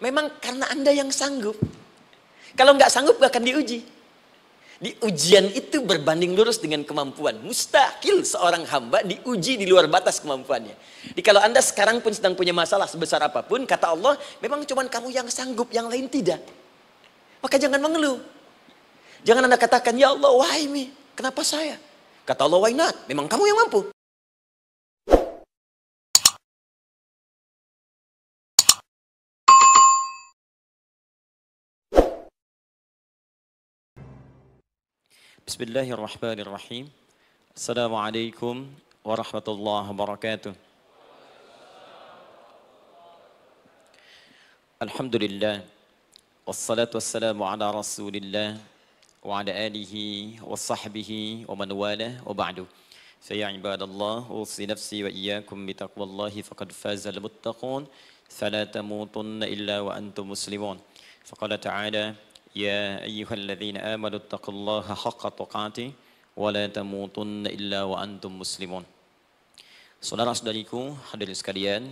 Memang karena Anda yang sanggup. Kalau nggak sanggup nggak akan diuji. Di ujian itu berbanding lurus dengan kemampuan. Mustahil seorang hamba diuji di luar batas kemampuannya. Jadi kalau Anda sekarang pun sedang punya masalah sebesar apapun, kata Allah, memang cuma kamu yang sanggup, yang lain tidak. Maka jangan mengeluh. Jangan Anda katakan, ya Allah, why me? Kenapa saya? Kata Allah, why not? Memang kamu yang mampu. Bismillahirrahmanirrahim. Assalamualaikum warahmatullahi wabarakatuh. Alhamdulillah. Wassalatu wassalamu ala rasulillah wa ala alihi wa sahbihi wa man wala wa ba'du. Faya ibadallah, usi nafsi wa iyyakum bitaqwallahi faqad fazal muttaqun. Fala tamutunna illa wa antum muslimun. Faqala ta'ala, ya ayyuhalladzina amanu taqullaha haqqa tuqatih wa la tamutunna illa wa antum muslimun. Saudara-saudariku hadirin sekalian,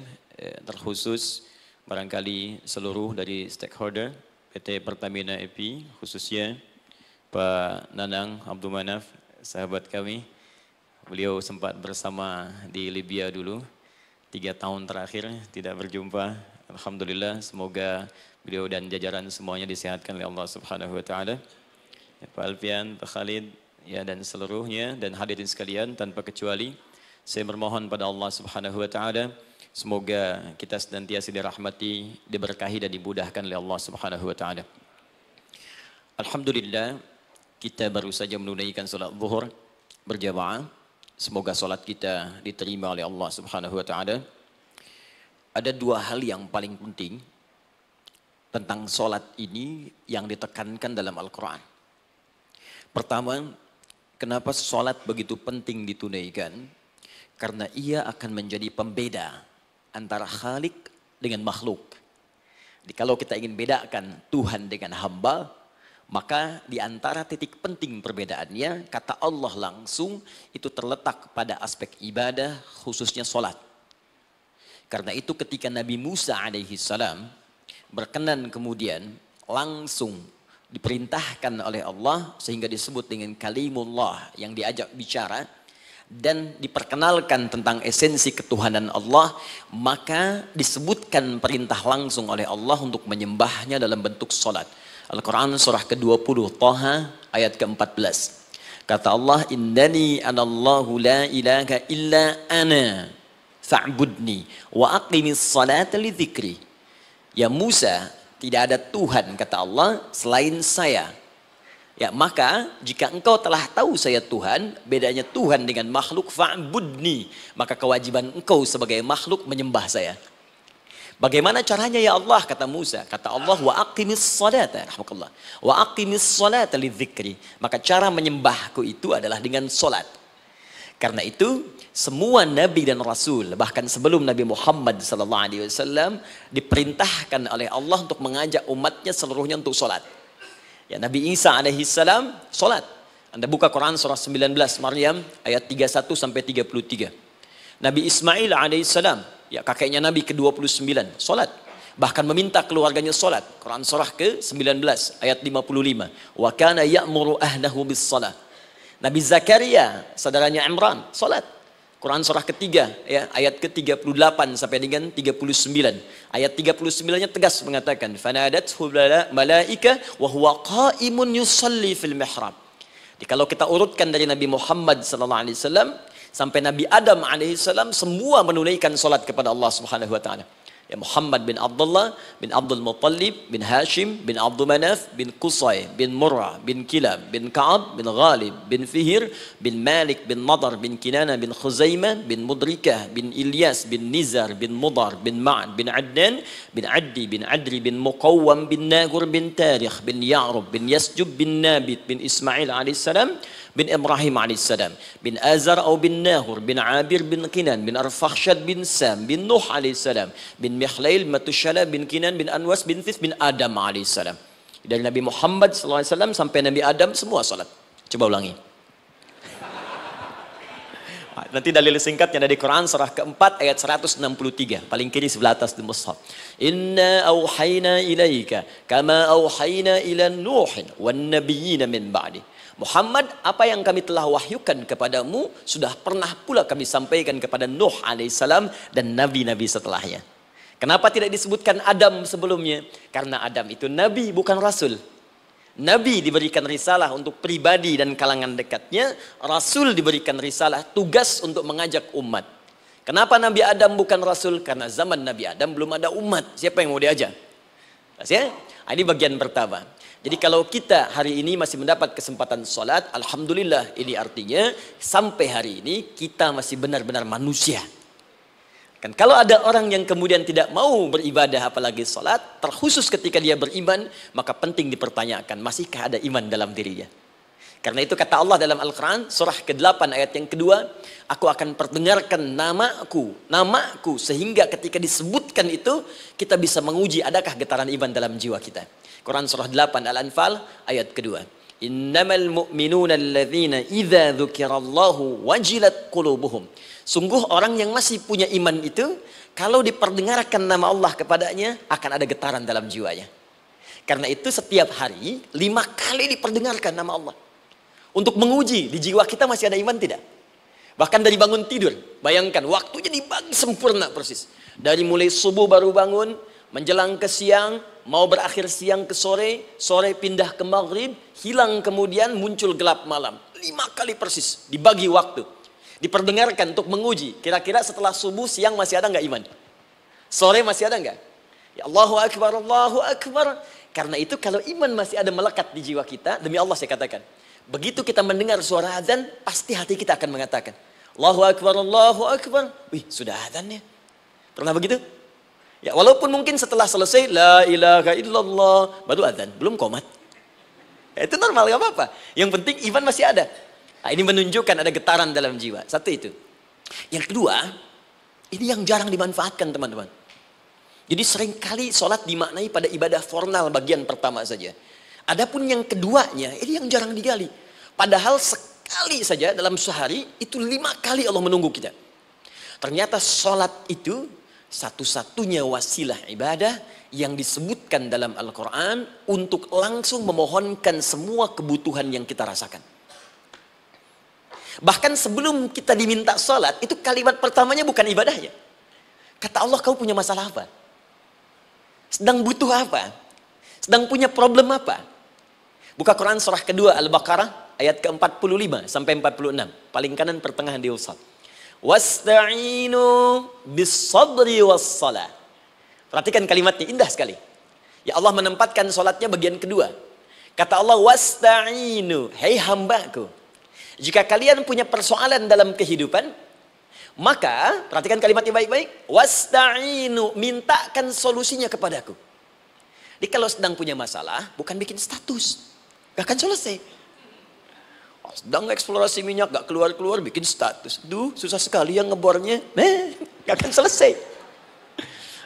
terkhusus barangkali seluruh dari stakeholder PT Pertamina EP, khususnya Pak Nanang Abdul Manaf, sahabat kami. Beliau sempat bersama di Libya dulu, 3 tahun terakhir tidak berjumpa. Alhamdulillah, semoga beliau dan jajaran semuanya disehatkan oleh Allah Subhanahu wa taala. Ya, Pak Alfian, Pak Khalid, ya, dan seluruhnya dan hadirin sekalian tanpa kecuali, saya bermohon pada Allah Subhanahu wa taala semoga kita senantiasa dirahmati, diberkahi dan dimudahkan oleh Allah Subhanahu wa taala. Alhamdulillah, kita baru saja menunaikan salat zuhur berjamaah. Semoga salat kita diterima oleh Allah Subhanahu wa taala. Ada 2 hal yang paling penting tentang solat ini yang ditekankan dalam Al-Quran. Pertama, kenapa solat begitu penting ditunaikan? Karena ia akan menjadi pembeda antara Khalik dengan makhluk. Jadi kalau kita ingin bedakan Tuhan dengan hamba, maka di antara titik penting perbedaannya, kata Allah langsung, itu terletak pada aspek ibadah, khususnya solat. Karena itu ketika Nabi Musa alaihi salam berkenan kemudian langsung diperintahkan oleh Allah sehingga disebut dengan kalimullah yang diajak bicara dan diperkenalkan tentang esensi ketuhanan Allah, maka disebutkan perintah langsung oleh Allah untuk menyembahnya dalam bentuk salat. Al-Quran surah ke-20 Taha ayat ke-14. Kata Allah, innani anallahu la ilaha illa ana fa'budni wa aqimis salata li dzikri. Ya Musa, tidak ada Tuhan kata Allah selain saya. Ya, maka jika engkau telah tahu saya Tuhan, bedanya Tuhan dengan makhluk, fa'budni, maka kewajiban engkau sebagai makhluk menyembah saya. Bagaimana caranya ya Allah, kata Musa? Kata Allah, wa aqimis salata, rahmatullah. Wa aqimis salata li dzikri. Maka cara menyembahku itu adalah dengan salat. Karena itu semua nabi dan rasul, bahkan sebelum Nabi Muhammad SAW, diperintahkan oleh Allah untuk mengajak umatnya seluruhnya untuk sholat. Ya, Nabi Isa alaihissalam sholat. Anda buka Quran surah 19 Maryam ayat 31 sampai 33. Nabi Ismail alaihissalam, ya kakeknya Nabi ke-29, sholat. Bahkan meminta keluarganya sholat. Quran surah ke-19 ayat 55. Wa kana ya'muru ahlahu bis salah. Nabi Zakaria, saudaranya Imran, salat. Quran surah ketiga, ya, ayat ke-38 sampai dengan 39. Ayat 39-nya tegas mengatakan, "Fanadathu malaika wa huwa qa'imun yusalli fil mihrab." Jadi kalau kita urutkan dari Nabi Muhammad sallallahu alaihi wasallam sampai Nabi Adam alaihi salam, semua menunaikan salat kepada Allah Subhanahu wa taala. Ya, Muhammad bin Abdullah bin Abdul Muttalib bin Hashim bin Abdul Manaf bin Qusay bin Murrah bin Kilab bin Ka'ab bin Ghalib bin Fihir bin Malik bin Nadar bin Kinana bin Khuzaimah bin Mudrikah bin Ilyas bin Nizar bin Mudar bin Ma'ad bin Adnan bin Addi bin Adri bin Muqawwam bin Nagur bin Tarikh bin Ya'rub bin Yasjub bin Nabit bin Ismail alaihissalam bin Ibrahim alaihissalam bin Azar atau bin Nahur bin Abir bin Kinan bin Arfakhshad bin Sam bin Nuh alaihissalam bin Mihlail Matushala bin Kinan bin Anwas bin Thith bin Adam alaihissalam. Dari Nabi Muhammad SAW sampai Nabi Adam semua salat. Coba ulangi. Nanti dalil singkatnya dari Quran surah keempat ayat 163. Paling kiri sebelah atas di mushaf. Inna auhayna ilaika kama auhayna ila Nuhin wan nabiyyina min ba'di. Muhammad, apa yang kami telah wahyukan kepadamu sudah pernah pula kami sampaikan kepada Nuh alaihissalam dan nabi-nabi setelahnya. Kenapa tidak disebutkan Adam sebelumnya? Karena Adam itu nabi, bukan rasul. Nabi diberikan risalah untuk pribadi dan kalangan dekatnya. Rasul diberikan risalah tugas untuk mengajak umat. Kenapa Nabi Adam bukan rasul? Karena zaman Nabi Adam belum ada umat. Siapa yang mau diajak? Ya? Ini bagian pertama. Jadi kalau kita hari ini masih mendapat kesempatan sholat, alhamdulillah, ini artinya sampai hari ini kita masih benar-benar manusia. Kan kalau ada orang yang kemudian tidak mau beribadah apalagi sholat, terkhusus ketika dia beriman, maka penting dipertanyakan, masihkah ada iman dalam dirinya? Karena itu kata Allah dalam Al-Quran, surah ke-8 ayat yang kedua, aku akan perdengarkan namaku, sehingga ketika disebutkan itu, kita bisa menguji adakah getaran iman dalam jiwa kita. Quran surah 8 Al-Anfal ayat kedua. Innamal mu'minuna alladzina idza dzukirallahu wajilat qulubuhum. Sungguh orang yang masih punya iman itu, kalau diperdengarkan nama Allah kepadanya, akan ada getaran dalam jiwanya. Karena itu setiap hari 5 kali diperdengarkan nama Allah. Untuk menguji di jiwa kita masih ada iman tidak? Bahkan dari bangun tidur, bayangkan waktunya dibagi sempurna persis. Dari mulai subuh baru bangun, menjelang ke siang, mau berakhir siang ke sore, sore pindah ke maghrib, hilang kemudian muncul gelap malam. 5 kali persis dibagi waktu. Diperdengarkan untuk menguji. Kira-kira setelah subuh siang masih ada nggak iman? Sore masih ada nggak? Ya Allahu Akbar, Allahu Akbar. Karena itu kalau iman masih ada melekat di jiwa kita, demi Allah saya katakan, begitu kita mendengar suara azan, pasti hati kita akan mengatakan, Allahu Akbar, Allahu Akbar. Wih, sudah azannya. Pernah begitu? Ya, walaupun mungkin setelah selesai, La ilaha illallah, baru azan, belum qomat. Ya, itu normal, gak apa-apa. Yang penting iman masih ada. Nah, ini menunjukkan ada getaran dalam jiwa. Satu itu. Yang kedua, ini yang jarang dimanfaatkan teman-teman. Jadi seringkali sholat dimaknai pada ibadah formal bagian pertama saja. Adapun yang keduanya, ini yang jarang digali. Padahal sekali saja dalam sehari, itu 5 kali Allah menunggu kita. Ternyata sholat itu satu-satunya wasilah ibadah yang disebutkan dalam Al-Quran untuk langsung memohonkan semua kebutuhan yang kita rasakan. Bahkan sebelum kita diminta sholat, itu kalimat pertamanya bukan ibadahnya. Kata Allah, kau punya masalah apa? Sedang butuh apa? Sedang punya problem apa? Buka Quran surah kedua Al-Baqarah ayat ke-45 sampai 46. Paling kanan pertengahan di usad. Wasta'inu bis-sabri was-salah. Perhatikan kalimatnya, indah sekali. Ya Allah menempatkan sholatnya bagian kedua. Kata Allah, wasta'inu, hei hambaku. Jika kalian punya persoalan dalam kehidupan, maka, perhatikan kalimatnya baik-baik, wasta'inu, mintakan solusinya kepadaku. Jadi kalau sedang punya masalah, bukan bikin status. Gak akan selesai. Sedang eksplorasi minyak, gak keluar-keluar, bikin status. Duh, susah sekali yang ngebornya. Gak akan selesai.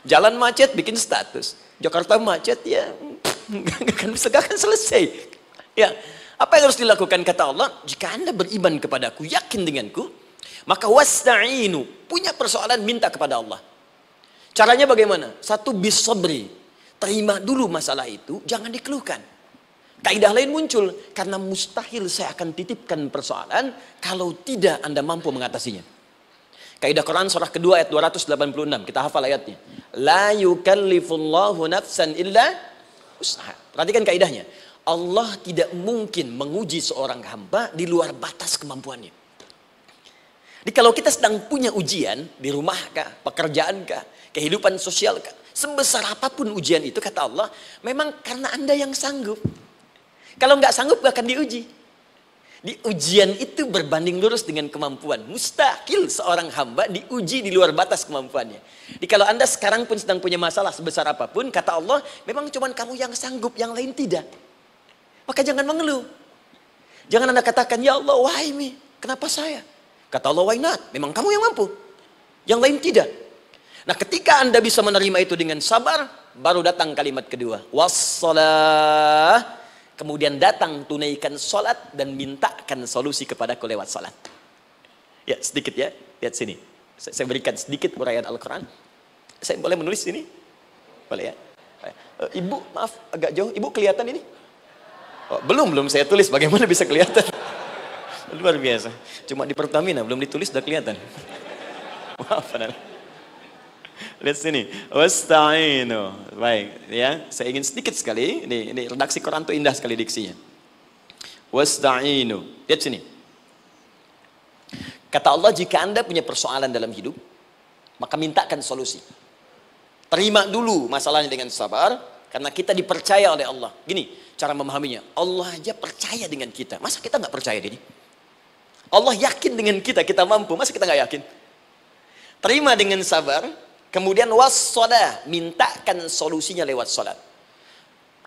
Jalan macet, bikin status. Jakarta macet, ya gak akan selesai. Ya, apa yang harus dilakukan kata Allah? Jika Anda beriman kepadaku, yakin denganku, maka wasta'inu, punya persoalan minta kepada Allah. Caranya bagaimana? Satu, bis-sabri, terima dulu masalah itu, jangan dikeluhkan. Kaidah lain muncul, karena mustahil saya akan titipkan persoalan kalau tidak Anda mampu mengatasinya. Kaidah Quran surah kedua ayat 286, kita hafal ayatnya. La yukallifullahu nafsan illa usaha. Perhatikan kaidahnya. Allah tidak mungkin menguji seorang hamba di luar batas kemampuannya. Jadi kalau kita sedang punya ujian di rumah kah, pekerjaan kah, kehidupan sosial kah, sebesar apapun ujian itu kata Allah, memang karena Anda yang sanggup. Kalau nggak sanggup gak akan diuji. Di ujian itu berbanding lurus dengan kemampuan. Mustahil seorang hamba diuji di luar batas kemampuannya. Jadi kalau Anda sekarang pun sedang punya masalah sebesar apapun, kata Allah, memang cuma kamu yang sanggup, yang lain tidak. Maka jangan mengeluh. Jangan Anda katakan, ya Allah, why me? Kenapa saya? Kata Allah, why not? Memang kamu yang mampu. Yang lain tidak. Nah ketika Anda bisa menerima itu dengan sabar, baru datang kalimat kedua. Wassalah. Kemudian datang tunaikan sholat dan mintakan solusi kepadaku lewat sholat. Ya, sedikit ya. Lihat sini. Saya berikan sedikit uraian Al-Quran. Saya boleh menulis sini? Boleh ya? Ibu, maaf, agak jauh. Ibu kelihatan ini? Oh, belum saya tulis. Bagaimana bisa kelihatan? Luar biasa. Cuma di Pertamina, belum ditulis udah kelihatan. Maaf, lihat sini. Wasta'inu. Baik, ya. Saya ingin sedikit sekali. Ini redaksi Quran itu indah sekali diksinya. Wasta'inu. Lihat sini. Kata Allah, jika Anda punya persoalan dalam hidup, maka mintakan solusi. Terima dulu masalahnya dengan sabar, karena kita dipercaya oleh Allah. Gini, cara memahaminya. Allah aja percaya dengan kita. Masa kita nggak percaya diri? Allah yakin dengan kita, kita mampu. Masa kita nggak yakin? Terima dengan sabar, kemudian wassalah, mintakan solusinya lewat salat.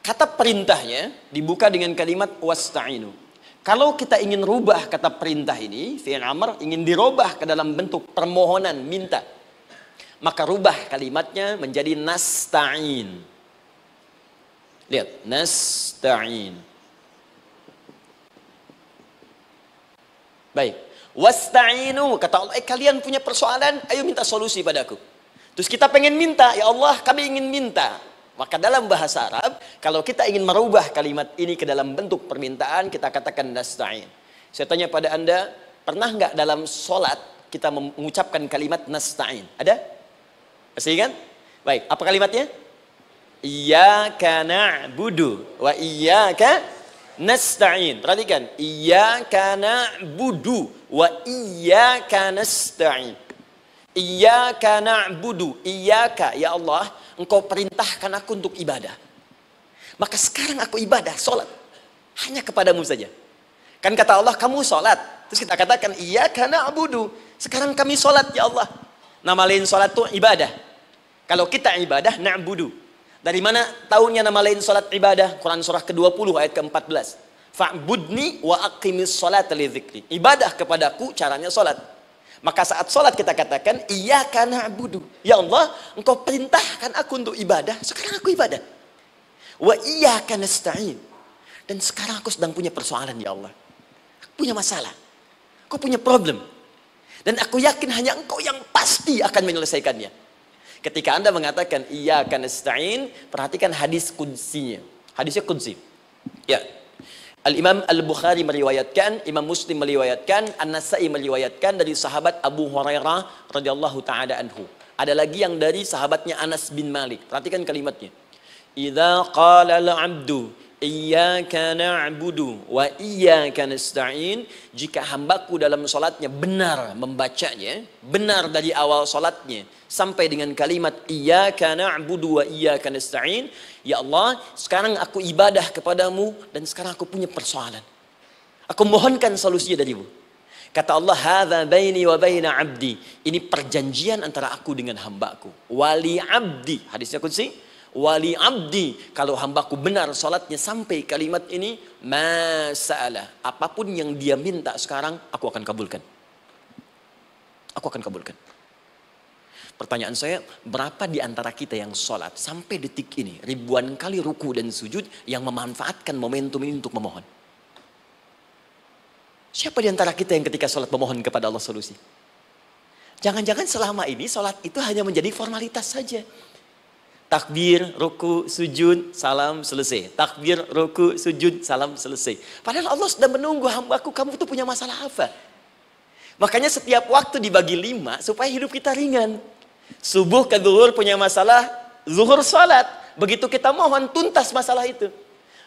Kata perintahnya dibuka dengan kalimat wasta'inu. Kalau kita ingin rubah kata perintah ini, fi'il amr, ingin dirubah ke dalam bentuk permohonan, minta, maka rubah kalimatnya menjadi nasta'in. Lihat, nasta'in. Baik. Wasta'inu, kata Allah, kalian punya persoalan, ayo minta solusi padaku. Terus kita pengen minta, ya Allah, kami ingin minta. Maka dalam bahasa Arab, kalau kita ingin merubah kalimat ini ke dalam bentuk permintaan, kita katakan nasta'in. Saya tanya pada Anda, pernah nggak dalam sholat kita mengucapkan kalimat nasta'in? Ada? Masih ingat? Baik, apa kalimatnya? Iyyaka na'budu wa iyyaka nasta'in. Perhatikan, iyyaka na'budu wa iyyaka nasta'in. Iyyaka na'budu, iyyaka, ya Allah, Engkau perintahkan aku untuk ibadah. Maka sekarang aku ibadah, sholat. Hanya kepadamu saja. Kan kata Allah, kamu sholat. Terus kita katakan, iyyaka na'budu. Sekarang kami sholat, ya Allah. Nama lain sholat itu ibadah. Kalau kita ibadah, na'budu. Dari mana tahunnya nama lain sholat ibadah? Quran surah ke-20 ayat ke-14. Fa'budni wa aqimis sholata li dzikri. Ibadah kepadaku, caranya sholat. Maka saat sholat kita katakan, iyyaka na'budu. Ya Allah, Engkau perintahkan aku untuk ibadah. Sekarang aku ibadah. Wa iyyaka nasta'in. Dan sekarang aku sedang punya persoalan, ya Allah. Aku punya masalah. Aku punya problem. Dan aku yakin hanya Engkau yang pasti akan menyelesaikannya. Ketika Anda mengatakan, iyyaka nasta'in, perhatikan hadis qudsinya. Hadisnya qudsi. Ya. Al-Imam Al-Bukhari meriwayatkan, Imam Muslim meriwayatkan, An-Nasai meriwayatkan dari sahabat Abu Hurairah radhiyallahu taala anhu. Ada lagi yang dari sahabatnya Anas bin Malik. Perhatikan kalimatnya. Idza qala al-'abdu iyyaka na'budu wa iyyaka nasta'in, jika hambaku dalam salatnya benar membacanya, benar dari awal salatnya sampai dengan kalimat iyyaka na'budu wa iyyaka nasta'in, ya Allah, sekarang aku ibadah kepadamu dan sekarang aku punya persoalan. Aku mohonkan solusinya darimu. Kata Allah, hadza baini wa baina 'abdi. Ini perjanjian antara aku dengan hambaku. Wali 'abdi. Hadisnya qudsi. Wali 'abdi, kalau hambaku benar salatnya sampai kalimat ini, masalah, apapun yang dia minta sekarang, aku akan kabulkan. Aku akan kabulkan. Pertanyaan saya, berapa di antara kita yang sholat sampai detik ini, ribuan kali ruku dan sujud, yang memanfaatkan momentum ini untuk memohon? Siapa di antara kita yang ketika sholat memohon kepada Allah solusi? Jangan-jangan selama ini sholat itu hanya menjadi formalitas saja. Takbir, ruku, sujud, salam, selesai. Takbir, ruku, sujud, salam, selesai. Padahal Allah sudah menunggu hambaku, kamu tuh punya masalah apa? Makanya setiap waktu dibagi 5 supaya hidup kita ringan. Subuh ke zuhur punya masalah, zuhur salat. Begitu kita mohon, tuntas masalah itu.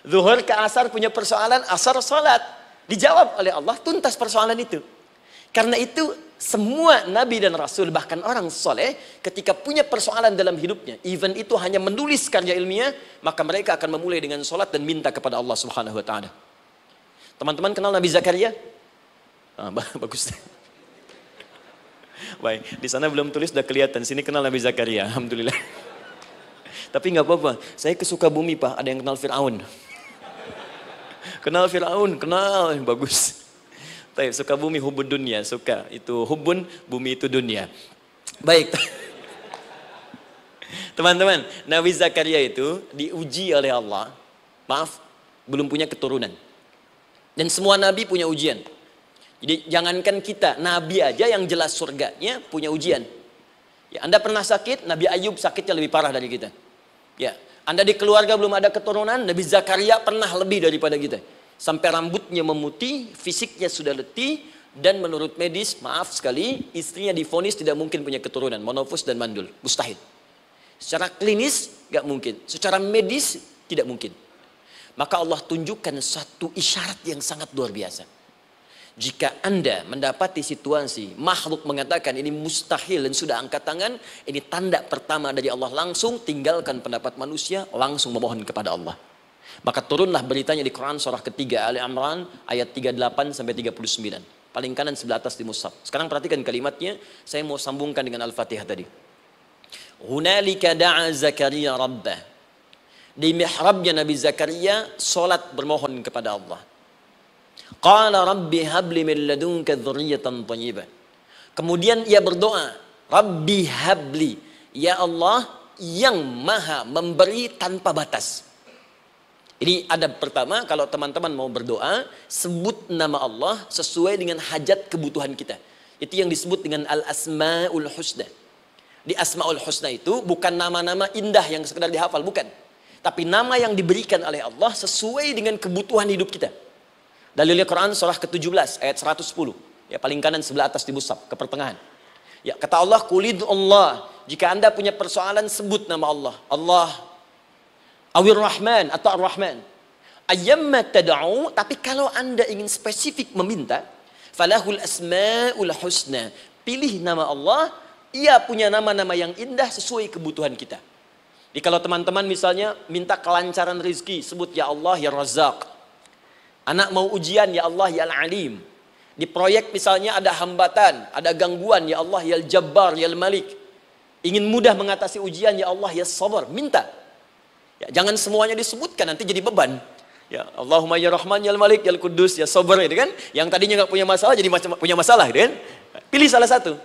Zuhur ke asar punya persoalan, asar salat. Dijawab oleh Allah, tuntas persoalan itu. Karena itu semua nabi dan rasul, bahkan orang soleh, ketika punya persoalan dalam hidupnya, even itu hanya menulis karya ilmiah, maka mereka akan memulai dengan sholat dan minta kepada Allah Subhanahu Wa Taala. Teman-teman kenal Nabi Zakaria? Bagus. Baik, di sana belum tulis, sudah kelihatan. Sini kenal Nabi Zakaria, alhamdulillah. Tapi nggak apa-apa. Saya ke Sukabumi, Pak. Ada yang kenal Fir'aun. Kenal Fir'aun, kenal, bagus. Sukabumi hubun dunia, suka itu hubun, bumi itu dunia. Baik. Teman-teman, Nabi Zakaria itu diuji oleh Allah. Maaf, belum punya keturunan. Dan semua nabi punya ujian. Jadi jangankan kita, Nabi aja yang jelas surganya punya ujian. Ya, Anda pernah sakit, Nabi Ayub sakitnya lebih parah dari kita. Ya, Anda di keluarga belum ada keturunan, Nabi Zakaria pernah lebih daripada kita. Sampai rambutnya memutih, fisiknya sudah letih, dan menurut medis, maaf sekali, istrinya divonis tidak mungkin punya keturunan, monofus dan mandul, mustahil. Secara klinis, gak mungkin. Secara medis, tidak mungkin. Maka Allah tunjukkan satu isyarat yang sangat luar biasa. Jika Anda mendapati situasi makhluk mengatakan ini mustahil dan sudah angkat tangan, ini tanda pertama dari Allah, langsung tinggalkan pendapat manusia, langsung memohon kepada Allah. Maka turunlah beritanya di Quran surah ketiga Ali Imran ayat 38 sampai 39. Paling kanan sebelah atas di mushaf. Sekarang perhatikan kalimatnya, saya mau sambungkan dengan Al-Fatihah tadi. Hunalika da'a Zakaria rabbah. Di mihrabnya Nabi Zakaria salat bermohon kepada Allah. Qala rabbi habli min ladunka dzurriyyatan thayyibah. Kemudian ia berdoa, Rabbi habli, ya Allah yang maha memberi tanpa batas. Ini adab pertama, kalau teman-teman mau berdoa, sebut nama Allah sesuai dengan hajat kebutuhan kita. Itu yang disebut dengan al-asma'ul husna. Di asma'ul husna itu bukan nama-nama indah yang sekedar dihafal, bukan. Tapi nama yang diberikan oleh Allah sesuai dengan kebutuhan hidup kita. Dalilnya Quran surah ke-17 ayat 110. Ya, paling kanan sebelah atas di mushaf, ke pertengahan. Ya, kata Allah, Qulid Allah. Jika Anda punya persoalan, sebut nama Allah. Allah Awir Rahman atau Ar-Rahman. Ayyamma tad'u, tapi kalau Anda ingin spesifik meminta, falahul asmaul husna. Pilih nama Allah, ia punya nama-nama yang indah sesuai kebutuhan kita. Jadi kalau teman-teman misalnya minta kelancaran rezeki, sebut ya Allah ya Razzaq. Anak mau ujian, ya Allah ya Al-Alim. Di proyek misalnya ada hambatan, ada gangguan, ya Allah ya Al-Jabbar, ya Al-Malik. Ingin mudah mengatasi ujian, ya Allah ya Sabar. Minta. Ya, jangan semuanya disebutkan, nanti jadi beban. Ya Allahumma ya Rahman, ya Al-Malik, ya Al-Quddus, ya Sabar, gitu kan. Yang tadinya nggak punya masalah, jadi punya masalah, gitu kan. Pilih salah satu.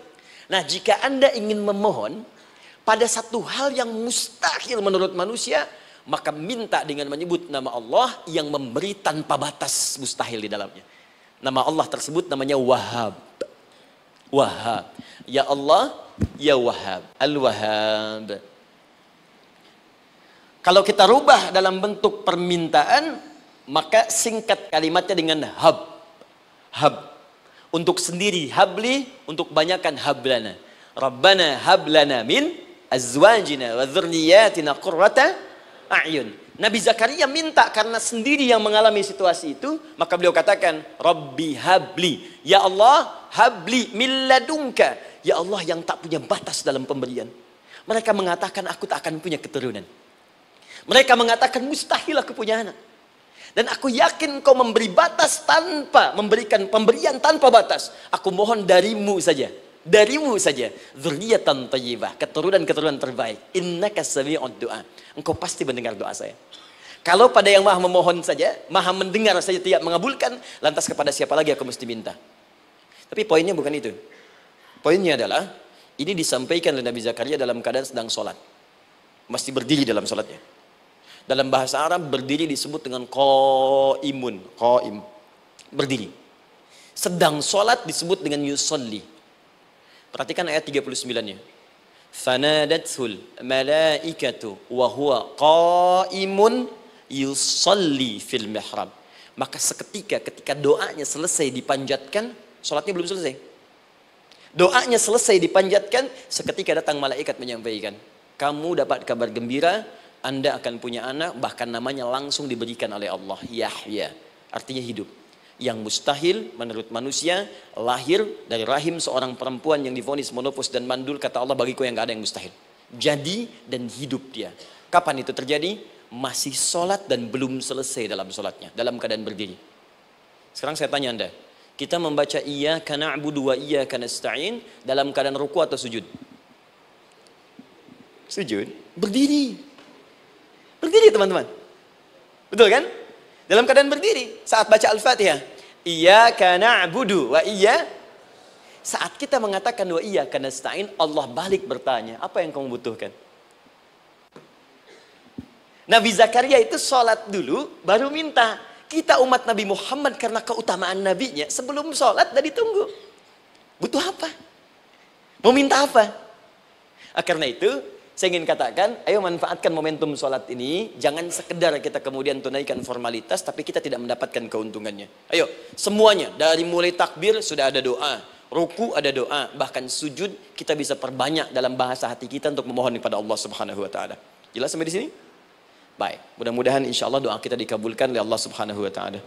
Nah, jika Anda ingin memohon pada satu hal yang mustahil menurut manusia, maka minta dengan menyebut nama Allah yang memberi tanpa batas, mustahil di dalamnya. Nama Allah tersebut namanya Wahhab. Wahhab. Ya Allah, ya Wahhab. Al-Wahhab. Kalau kita rubah dalam bentuk permintaan, maka singkat kalimatnya dengan hab. Hab. Untuk sendiri habli, untuk banyakkan hablana. Rabbana hablana min azwajina wa dzurriyyatina qurrata a'yun. Nabi Zakaria minta karena sendiri yang mengalami situasi itu, maka beliau katakan, Rabbi habli, ya Allah habli min ladunka, ya Allah yang tak punya batas dalam pemberian. Mereka mengatakan aku tak akan punya keturunan. Mereka mengatakan mustahil aku punya anak. Dan aku yakin kau memberi batas tanpa memberikan pemberian tanpa batas. Aku mohon darimu saja. Darimu saja, dzurriyyatan thayyibah, keturunan-keturunan terbaik. Innaka sami'ud du'a. Engkau pasti mendengar doa saya. Kalau pada yang maha memohon saja, maha mendengar saja tidak mengabulkan, lantas kepada siapa lagi aku mesti minta? Tapi poinnya bukan itu. Poinnya adalah, ini disampaikan oleh Nabi Zakaria dalam keadaan sedang sholat. Mesti berdiri dalam sholatnya. Dalam bahasa Arab, berdiri disebut dengan qaimun. Qaim. Berdiri. Sedang sholat disebut dengan yusolli. Perhatikan ayat 39-nya. Fanadatul malaikatu wa huwa qaimun yusalli fil mihrab. Maka seketika ketika doanya selesai dipanjatkan, salatnya belum selesai. Doanya selesai dipanjatkan, seketika datang malaikat menyampaikan, kamu dapat kabar gembira, Anda akan punya anak, bahkan namanya langsung diberikan oleh Allah, Yahya. Artinya hidup. Yang mustahil menurut manusia, lahir dari rahim seorang perempuan yang divonis monofus dan mandul, kata Allah, bagiku yang gak ada yang mustahil. Jadi dan hidup dia. Kapan itu terjadi? Masih sholat dan belum selesai dalam sholatnya, dalam keadaan berdiri. Sekarang saya tanya Anda, kita membaca iyyaka na'budu wa iyyaka nasta'in dalam keadaan ruku atau sujud? Sujud. Berdiri. Berdiri teman-teman. Betul kan? Dalam keadaan berdiri saat baca Al-Fatihah. Iyyaka na'budu wa saat kita mengatakan wa iyyaka nasta'in, Allah balik bertanya, apa yang kamu butuhkan? Nabi Zakaria itu sholat dulu baru minta. kita umat Nabi Muhammad karena keutamaan nabinya, sebelum sholat udah ditunggu. Butuh apa? Mau minta apa? Karena itu, saya ingin katakan, ayo manfaatkan momentum sholat ini. Jangan sekedar kita kemudian tunaikan formalitas, tapi kita tidak mendapatkan keuntungannya. Ayo, semuanya. Dari mulai takbir sudah ada doa. Ruku ada doa. Bahkan sujud kita bisa perbanyak dalam bahasa hati kita untuk memohon kepada Allah Subhanahu Wa Taala. Jelas sampai di sini? Baik. Mudah-mudahan insya Allah doa kita dikabulkan oleh Allah Subhanahu Wa Taala.